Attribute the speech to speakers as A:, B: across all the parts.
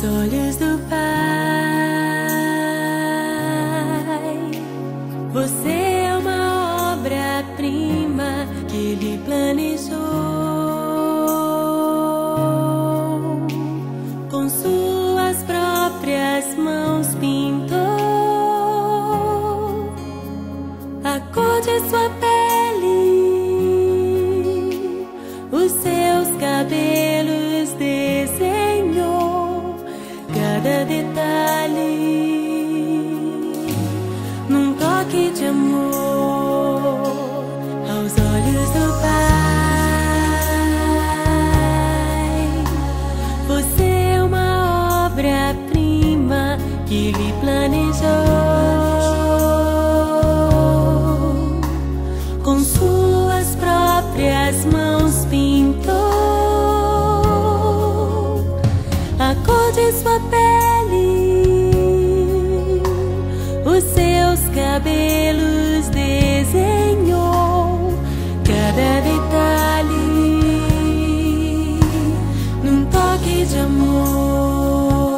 A: Aos olhos do Pai, você é uma obra-prima que Ele planejou. Com suas próprias mãos pintou a cor de sua pele, os seus cabelos desenhou cada detalhe num toque de amor. Aos olhos do Pai, você é uma obra-prima que Ele planejou. Com suas próprias mãos pintou a cor de sua pele, os seus cabelos desenhou cada detalhe num toque de amor.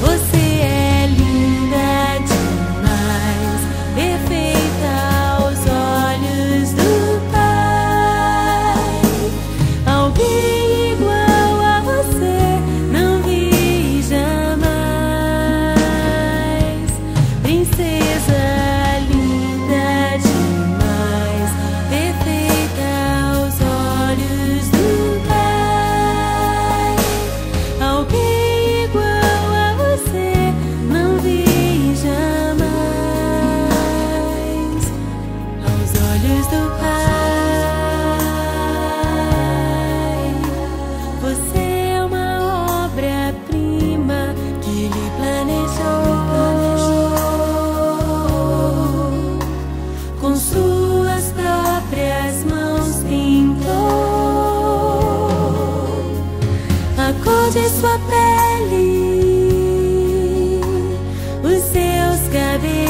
A: Você é linda demais, perfeita aos olhos do Pai. Alguém igual a você não vi jamais. Princesa linda demais, perfeita aos olhos do Pai. Alguém igual a você não vi jamais. Aos olhos do Pai, você é uma obra-prima que Ele planejou. Com suas próprias mãos pintou a cor de sua pele, os seus cabelos